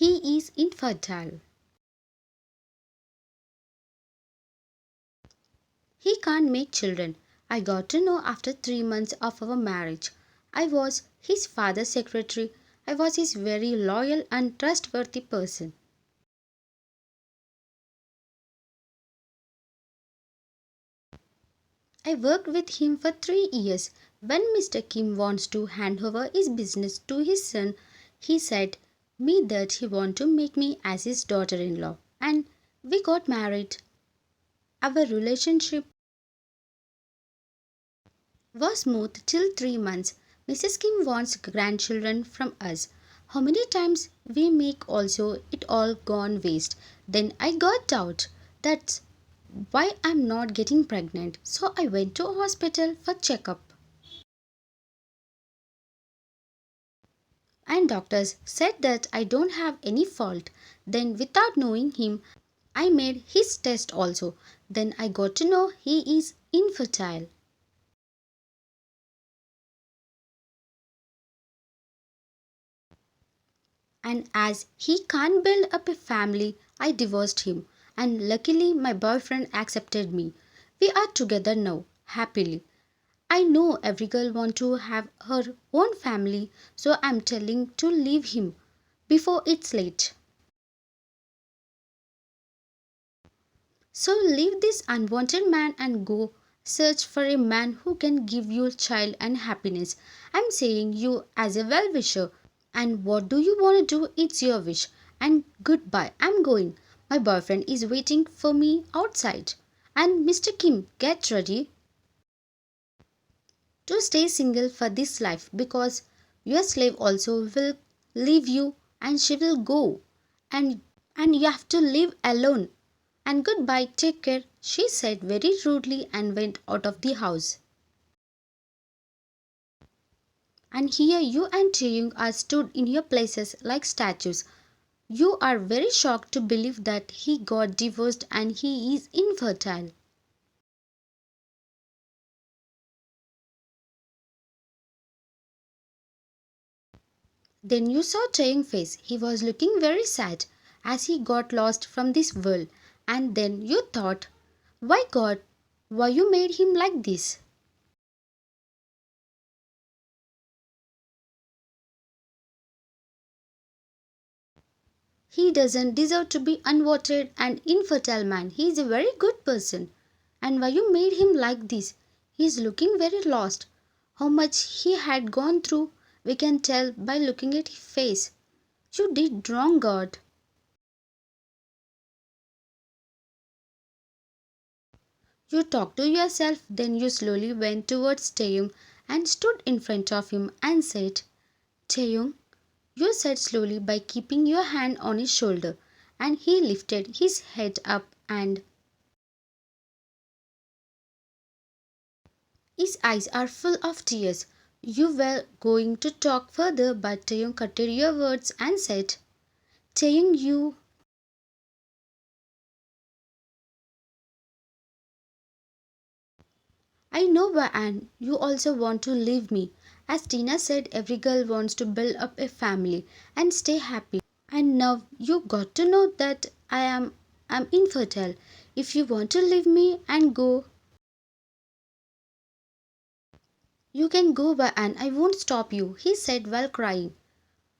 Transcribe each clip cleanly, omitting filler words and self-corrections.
He is infertile. He can't make children. I got to know after 3 months of our marriage. I was his father's secretary. I was his very loyal and trustworthy person. I worked with him for 3 years. When Mr. Kim wants to hand over his business to his son, he said me that he want to make me as his daughter-in-law. And we got married. Our relationship was smooth till 3 months. Mrs. Kim wants grandchildren from us. How many times we make also it all gone waste. Then I got doubt. That's why I'm not getting pregnant. So I went to hospital for checkup. And doctors said that I don't have any fault. Then without knowing him, I made his test also. Then I got to know he is infertile. And as he can't build up a family, I divorced him. And luckily, my boyfriend accepted me. We are together now, happily. I know every girl wants to have her own family, so I'm telling to leave him before it's late. So leave this unwanted man and go search for a man who can give you child and happiness. I'm saying you as a well wisher. And what do you want to do? It's your wish. And goodbye. I'm going. My boyfriend is waiting for me outside. And Mr. Kim, get ready to stay single for this life because your slave also will leave you and she will go. And and you have to live alone. And goodbye, take care, she said very rudely and went out of the house. And here you and Taeyong are stood in your places like statues. You are very shocked to believe that he got divorced and he is infertile. Then you saw Taeyong's face. He was looking very sad as he got lost from this world. And then you thought, why God, why you made him like this? He doesn't deserve to be unwanted and infertile man. He is a very good person. And why you made him like this? He is looking very lost. How much he had gone through, we can tell by looking at his face. You did wrong, God. You talked to yourself, then you slowly went towards Taeyong and stood in front of him and said, Taeyong, you said slowly by keeping your hand on his shoulder, and he lifted his head up and his eyes are full of tears. You were going to talk further, but Taeyong cut your words and said, Taeyong, I know, and you also want to leave me. As Tina said, every girl wants to build up a family and stay happy. And now you got to know that I'm infertile. If you want to leave me and go, you can go by and I won't stop you, he said while crying.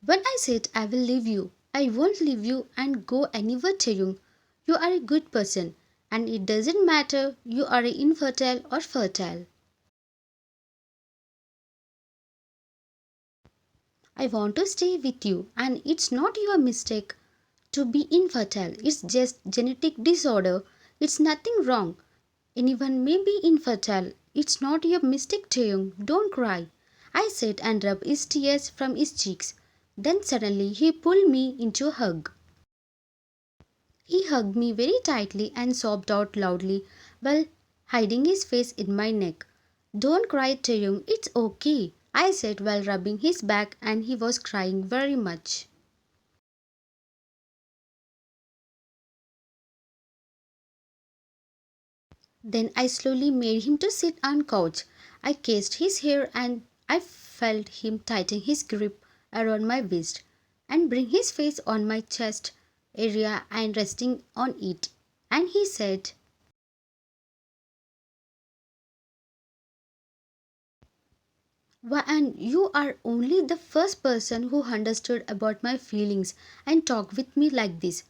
When I said I will leave you, I won't leave you and go anywhere, Taeyong. You are a good person, and it doesn't matter you are infertile or fertile. I want to stay with you, and it's not your mistake to be infertile. It's just genetic disorder. It's nothing wrong. Anyone may be infertile. It's not your mistake, Taeyong. Don't cry. I said and rubbed his tears from his cheeks. Then suddenly he pulled me into a hug. He hugged me very tightly and sobbed out loudly while hiding his face in my neck. Don't cry, Taeyong. It's okay, I said while rubbing his back, and he was crying very much. Then I slowly made him to sit on couch. I kissed his hair and I felt him tighten his grip around my waist. and bring his face on my chest area and resting on it. And he said, "Why, and you are only the first person who understood about my feelings and talked with me like this."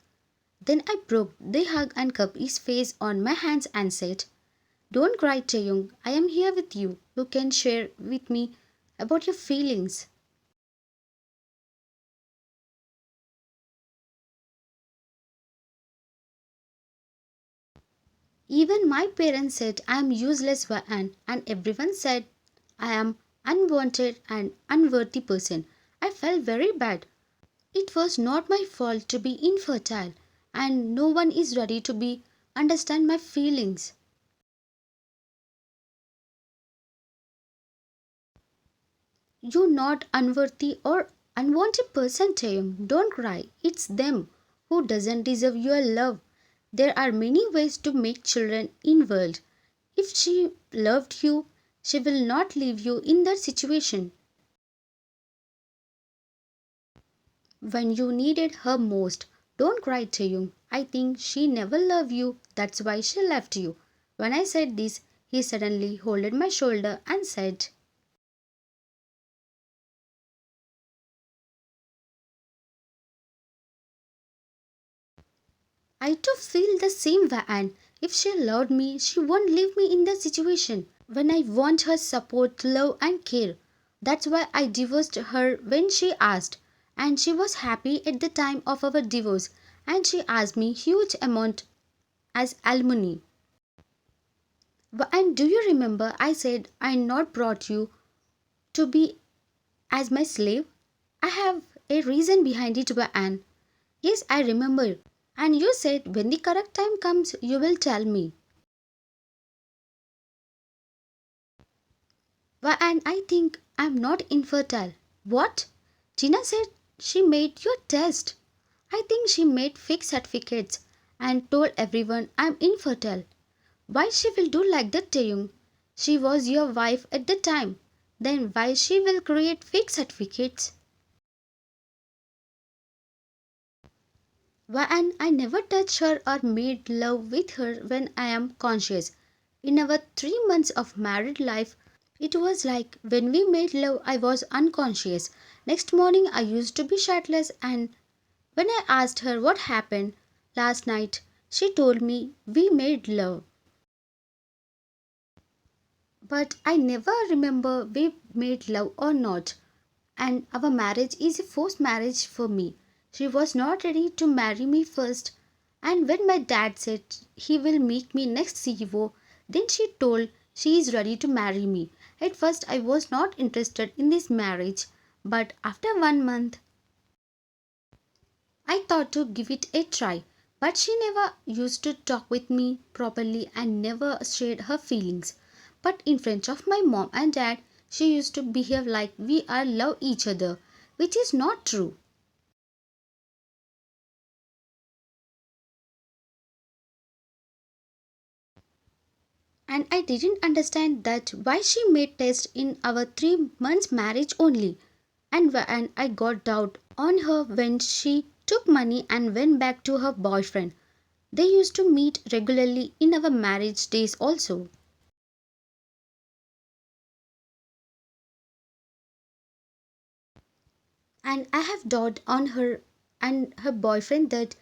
Then I broke the hug and cupped his face on my hands and said, "Don't cry, Taeyong. I am here with you. You can share with me about your feelings." Even my parents said I am useless Vaan, and everyone said I am unwanted and unworthy person. I felt very bad. It was not my fault to be infertile, and no one is ready to be understand my feelings. You not unworthy or unwanted person, Taeyong. Don't cry. It's them who doesn't deserve your love. There are many ways to make children in world. If she loved you, she will not leave you in that situation when you needed her most. Don't cry, Taeyong. I think she never loved you. That's why she left you. When I said this, he suddenly holded my shoulder and said, "I too feel the same way, and if she loved me, she won't leave me in that situation when I want her support, love, and care. That's why I divorced her when she asked, and she was happy at the time of our divorce, and she asked me huge amount as alimony. And do you remember I said I not brought you to be as my slave? I have a reason behind it, Anne. Yes, I remember. And you said when the correct time comes, you will tell me. And I think I'm not infertile. What? Tina said she made your test. I think she made fake certificates and told everyone I'm infertile. Why she will do like that, Taeyong? She was your wife at the time. Then why she will create fake certificates? Why, and I never touched her or made love with her when I am conscious. In our 3 months of married life, it was like when we made love, I was unconscious. Next morning, I used to be shirtless, and when I asked her what happened last night, she told me we made love. But I never remember we made love or not. And our marriage is a forced marriage for me. She was not ready to marry me first. And when my dad said he will make me next CEO, then she told she is ready to marry me. At first, I was not interested in this marriage, but after 1 month, I thought to give it a try. But she never used to talk with me properly and never shared her feelings. But in front of my mom and dad, she used to behave like we are love each other, which is not true. And I didn't understand that why she made test in our 3 months marriage only. And I got doubt on her when she took money and went back to her boyfriend. They used to meet regularly in our marriage days also. And I have doubt on her and her boyfriend that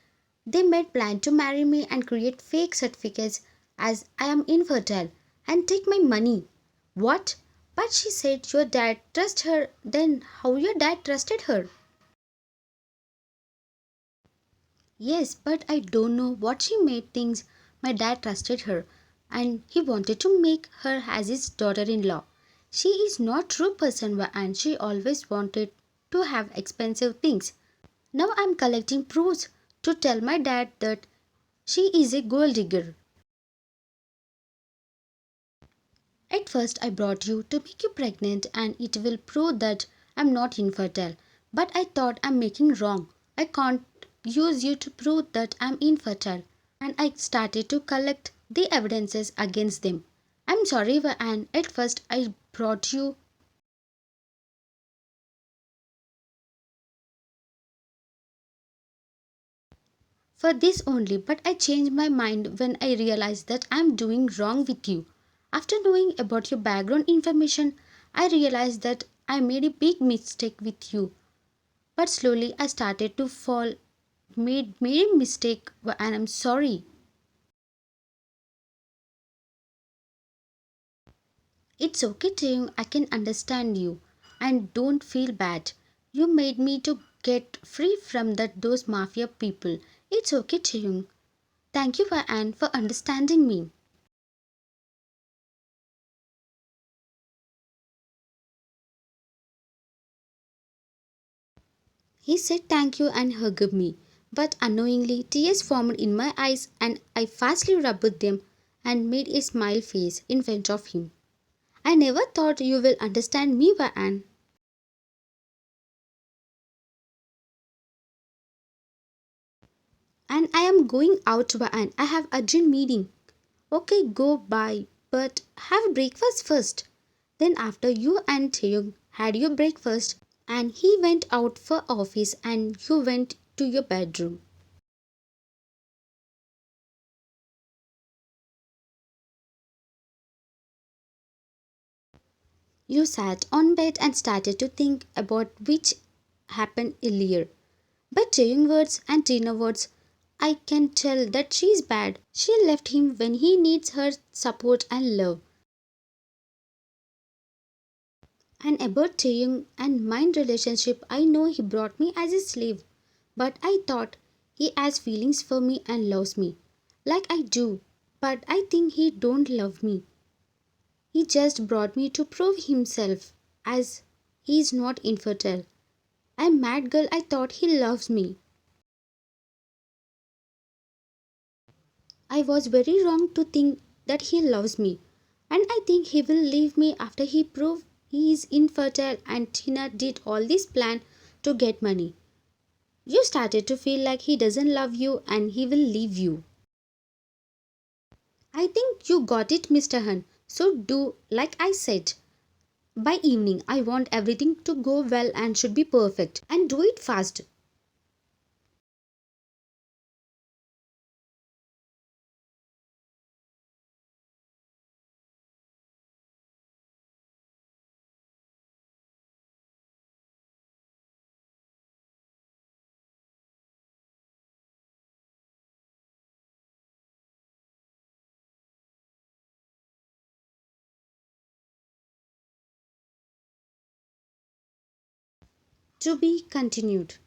they made plan to marry me and create fake certificates as I am infertile and take my money. What? But she said your dad trust her. Then how your dad trusted her? Yes, but I don't know what she made things. My dad trusted her and he wanted to make her as his daughter-in-law. She is not true person and she always wanted to have expensive things. Now I'm collecting proofs to tell my dad that she is a gold digger. At first, I brought you to make you pregnant and it will prove that I'm not infertile. But I thought I'm making wrong. I can't use you to prove that I'm infertile. And I started to collect the evidences against them. I'm sorry, and at first I brought you for this only, but I changed my mind when I realized that I am doing wrong with you. After knowing about your background information, I realized that I made a big mistake with you. But slowly I started to fall, made a mistake, and I'm sorry. It's okay, Taeyong. I can understand you, and don't feel bad. You made me to get free from those mafia people. It's okay, Taeyong. Thank you, Anne, for understanding me. He said thank you and hugged me, but unknowingly tears formed in my eyes and I fastly rubbed them and made a smile face in front of him. I never thought you will understand me, Anne. And I am going out, Anne. I have urgent meeting. Okay, go bye, but have breakfast first. Then after you and Taeyong had your breakfast and he went out for office and you went to your bedroom. You sat on bed and started to think about which happened earlier. But Taeyong words and Tina words, I can tell that she's bad. She left him when he needs her support and love. And about Taeyong and mine relationship, I know he brought me as a slave. But I thought he has feelings for me and loves me. Like I do. But I think he don't love me. He just brought me to prove himself as he is not infertile. I'm mad girl, I thought he loves me. I was very wrong to think that he loves me. And I think he will leave me after he proved he is infertile and Tina did all this plan to get money. You started to feel like he doesn't love you and he will leave you. I think you got it, Mr. Hun. So do like I said. By evening, I want everything to go well and should be perfect. And do it fast. To be continued.